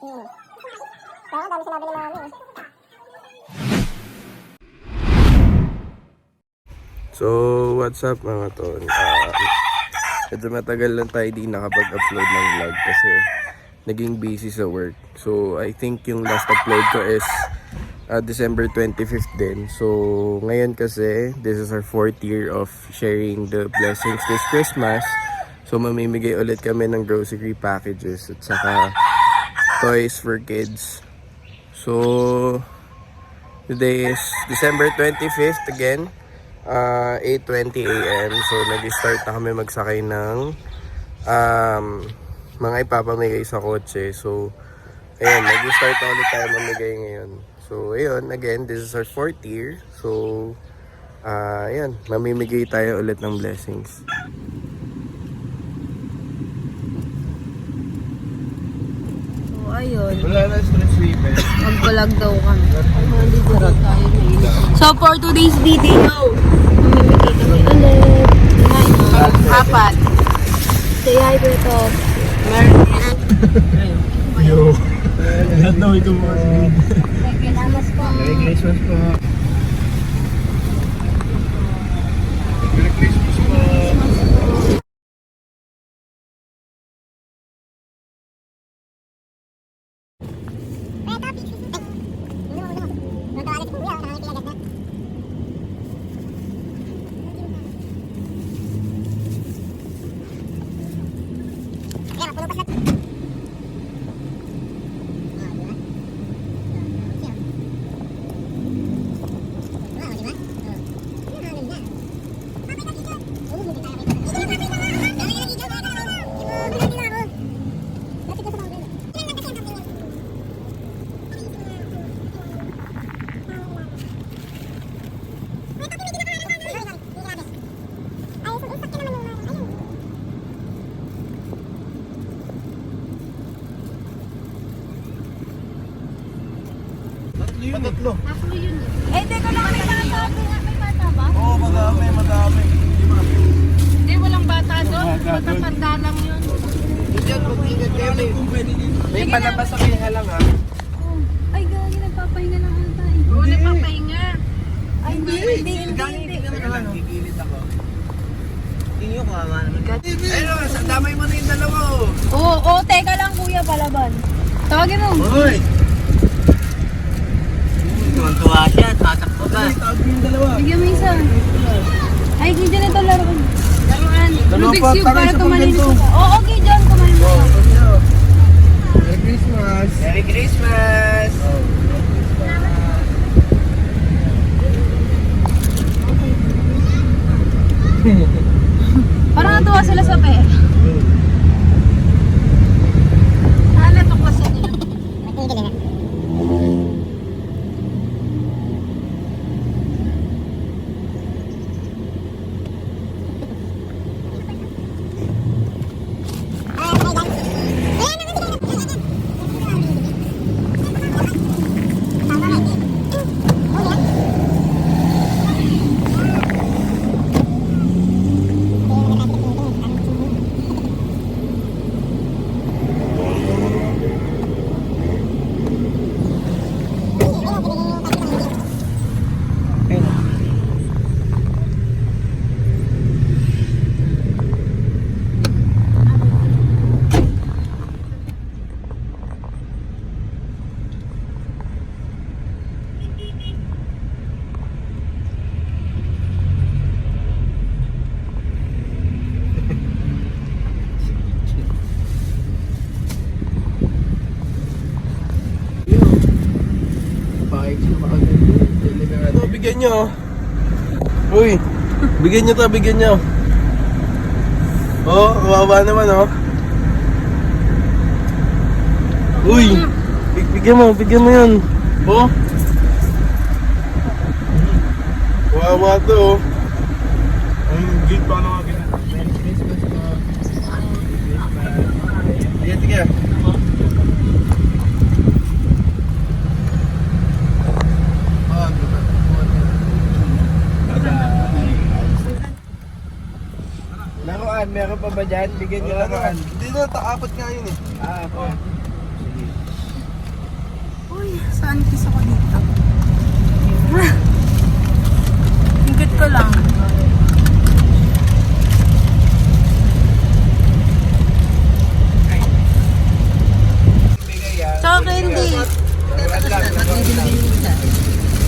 Kaya dami sinabi ni mami. So, what's up mga ton? Medyo matagal lang tayo di nakapag-upload ng vlog kasi naging busy sa work. So, I think yung last upload ko is December 25th din. So, ngayon kasi, this is our 4th year of sharing the blessings this Christmas. So, mamimigay ulit kami ng grocery packages at saka toys for kids. So, today is December 25th again. 8:20 AM. So, nag-start na kami magsakay ng mga ipapamigay sa kotse. So, ayun, nag-start na ulit tayo mamigay ngayon. So, ayun, again, this is our 4th year. So, ayun, mamimigay tayo ulit ng blessings. So, ayun. Wala na stress reaper. Mag-vlog daw kami. So, for today's video, mamimigay kami ulit. Apat. Say hi, Beto. Yo. Lahat na ito mo. Salamat po. Merry Christmas po. Merry Christmas po. Tatlo. Eh, teka lang, may bata. May bata ba? Oo, madami. Hindi, walang bata doon. Matatanda lang yun. May palabas sa kanya lang ha. Ay, gagi, nagpapahinga lang ata eh. Oo, nagpapahinga. Ay, hindi. Gigilid ako. Tingin ko kawawa naman. Ayun, damay mo na yung dalawa oh. Oo, teka lang kuya, palaban. Tawagin mo. Hoy! Tuwa siya, tatakbo ba? Tawag yung dalawa. Bigyan mo isa. Ay, Gideon, ito laruan. Laruan. Dalawa Rubik's pa, Cube taray para sa tumalinis pagganto. ka. Oo, Gideon, kumain mo. Merry Christmas! Merry Christmas! Parang natuwa sila sa pe. Ano ito kasi nila? Ito, bigyan nyo. Uy, bigyan nyo to, bigyan nyo. Oh, kawawa naman oh. Uy, bigyan mo yan. Oh. Kawawa to oh. Ang gate pa naman akin. Merry Christmas po. Tiga. Laruan, meron pa ba dyan? Bigyan nyo laruan. Hindi na, apat nga yun eh. Ah, po. Sige. One kiss ako dito. Hingit ko lang. Tsaka candy.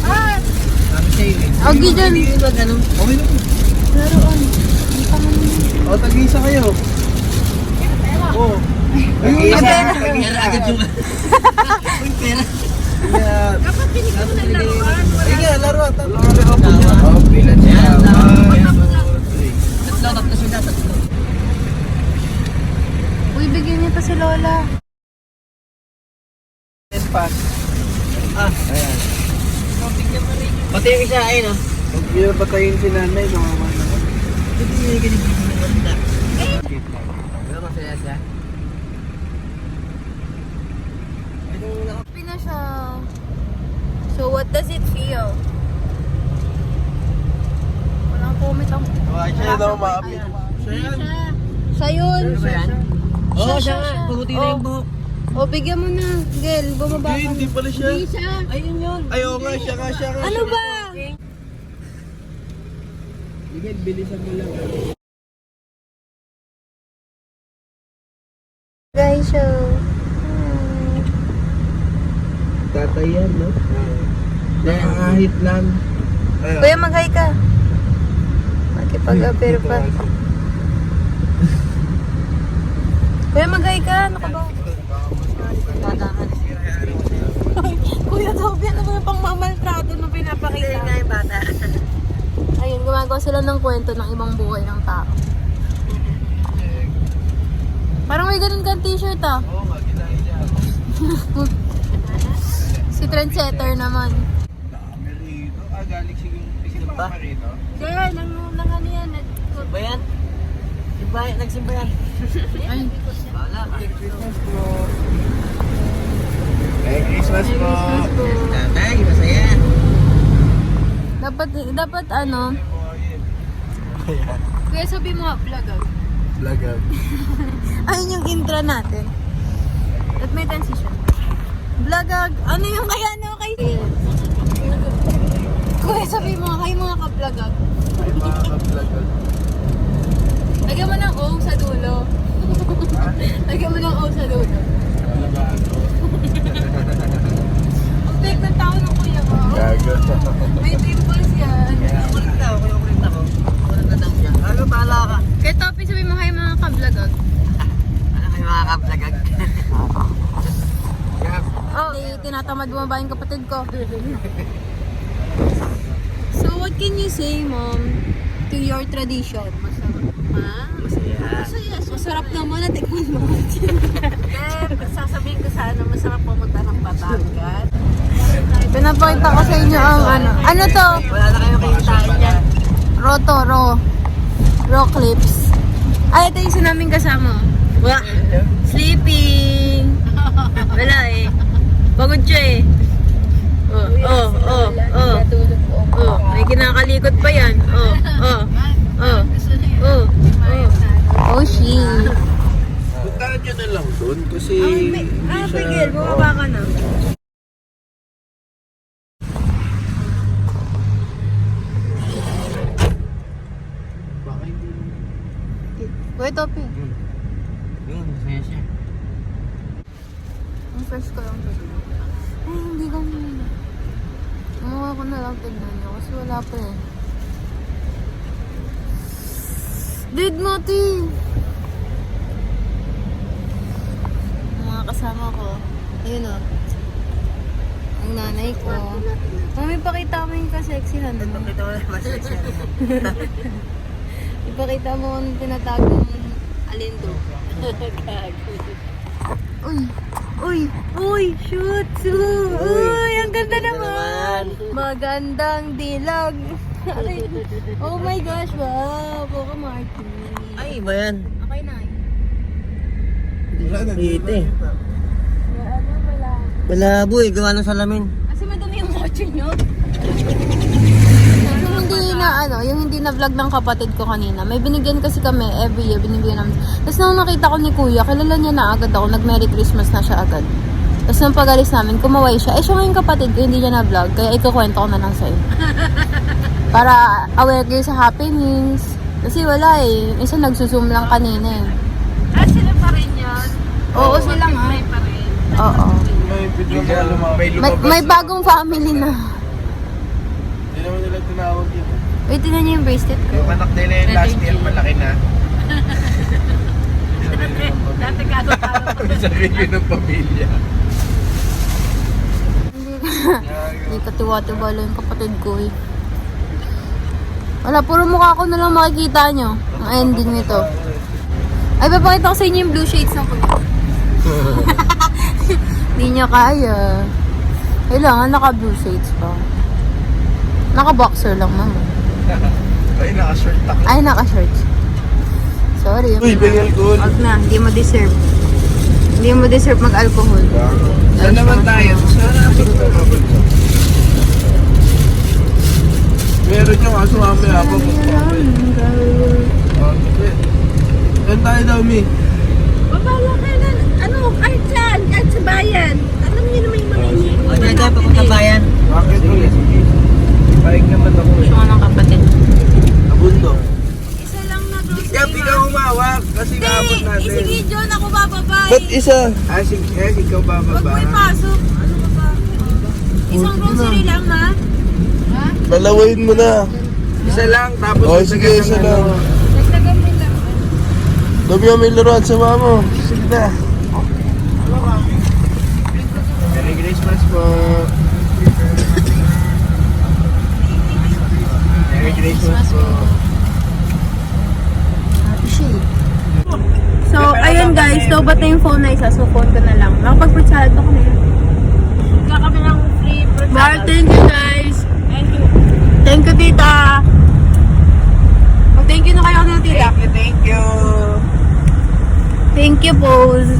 Ah! Agi dyan. Laruan. O, tag-isa kayo. Oo. Pera. Pera agad yung... Uy, pera. Dapat pinigyan mo ng laruan. Sige, laruan. Oh, bilan siya. Tatlo siya dapat. Uy, bigyan niya pa si Lola. Pass. Ayan. Pati yung isa, ayun oh. Huwag niyo patayin si nanay, kawawa naman. Hindi niya ganyan yung maganda. Pero masaya siya. Happy na siya. So, what does it feel? Walang comment ang... Siya daw maapit. Siya yun. Oo, siya. siya. Paguti na yung buhok. O, bigyan mo na. Gel, bumaba ka. Hindi pala siya. Hindi siya. Ayun yun. Ayaw nga, siya nga. Ano ba? Miguel, bilisan mo lang. Guys, so... Tatay yan, no? Nakahit lang. Kuya, mag-hi ka. Makipag-apero pa. Kuya, mag-hi ka. Ano ka ba? Kuya, Toby, ano ba pang mamaltrato nung pinapakita? Hindi nga yung bata. Ayun, gumagawa sila ng kwento ng ibang buhay ng tao. Parang may ganun kang t-shirt ah. Oo nga, ginahin niya. Si trendsetter naman. Marito. Galing siguro pa rito. Kaya, nang ano yan. Ba yan? Nagsimba yan. Ay, Wala. Christmas po. Merry Christmas po. Tatay, masaya. dapat ano. Kaya sabi mo nga, vlog ah. Vlog out. Ayun yung intro natin. At may transition. Vlogag. Ano yung kaya ano kay... Kuya, sabi mo nga, kayo mga ka-vlogag. Ay, mga ka-vlog out. Lagyan mo ng O sa dulo. Lagyan mo ng O sa dulo. Ang fake ng tao ng kuya ko. Gago. May pimples yan. Kulit ako. Kulit na daw siya. Ano, bahala ka. Kaya Topi, sabi mo kayo mga ka-vlogag. Ano kayo mga ka-vlogag? Oh, tinatamad mo ba yung kapatid ko? So, what can you say, Mom, to your tradition? Masarap. Ha? Masaya. Masarap naman, natikman mo. Sasabihin ko sana masarap pumunta ng Batangas. Pinapakita ko sa inyo ang ano. Ano to? Wala na kayo kikitain dyan. Raw clips. Ay, ito yung isa naming kasama. Wala. Sleeping. Wala eh. Pagod siya eh. May kinakalikot pa yan. Oh, shit. Puntahan nyo na lang doon kasi hindi siya... Miguel, bumaba ka na. Baka hindi... Boy, Topi. Yun, masaya siya. Ang fresh ko lang dito. Ay, hindi ka muna. Umuha ko na lang tignan nyo kasi wala pa eh. Dude, Mati! Mga kasama ko. Ayun o. Ang nanay ko. Mami, pakita mo yung kaseksihan mo. Pakita mo na masaya. Ipakita mo ang tinatagong alindo. Uy, shoot! Uy, ang ganda naman! Magandang dilag! Oh my gosh, wow! Poka Marty. Ay, ba yan? Okay na. Dito eh. Wala. Malabo eh, gawa ng salamin. Kasi madumi yung kotse nyo. Yung hindi na vlog ng kapatid ko kanina. May binigyan kasi kami, every year binibigyan namin. Tapos nung nakita ko ni Kuya, kilala niya na agad ako. Nag-Merry Christmas na siya agad. Tapos nung pag-alis namin, kumaway siya. Siya nga yung kapatid ko, hindi niya na-vlog. Kaya ikukwento ko na lang sa'yo. Para aware kayo sa happenings. Kasi wala eh. Yung isa nagsusum lang kanina eh. Sila pa rin yun. Oo, sila nga. May pa rin. Oo. May May bagong family na. Hindi naman nila tinawag yun. Uy, tinan niyo yung bracelet ko. Yung anak nila yung last year, malaki na. Dati kalo-kalo. May sarili ng pamilya. Hindi katiwa-tiwala yung kapatid ko eh. Wala, puro mukha ko na lang makikita nyo. Ang ending nito. Ay, papakita ko sa inyo yung blue shades ng pag... Hindi nyo kaya. Kailangan naka-blue shades pa. Naka-boxer lang naman. Ay, naka-shirt ako. Ay, naka-shorts. Sorry. Uy, may alcohol. Wag na, hindi mo deserve. Hindi mo deserve mag-alcohol. Saan naman tayo? Meron yung aso mamaya pa. Saan tayo daw, Mi? Babala ka na. Ano? Kahit saan. Kahit sa bayan. Alam niyo naman yung mga ini. O, tayo tayo, papunta bayan. Bakit ulit? Paig naman ako. Gusto ko ng kapatid. Nabundo. Isa lang na grocery. Kaya ikaw humawak kasi kaabot natin. Sige, John. Ako bababay. Ba't isa? Ah, sige, ikaw bababa. Huwag mo ipasok. Ano ba ba? Isang grocery lang, ha? Palawain mo na. Isa lang, tapos... Oh, sige, isa lang. Nagtagan mo lang. Dami may laruan sa mamo. Sige na. Merry Christmas po. Merry Christmas po. So, ayun guys. So, ba't na yung phone na isa? So, phone ko na lang. Nakapag-fruit ako na yun. Bigla kami ng free fruit Bar, salad. thank you guys. Thank you. Thank you, tita. Thank you na kayo na, tita. Thank you. Thank you, Pose.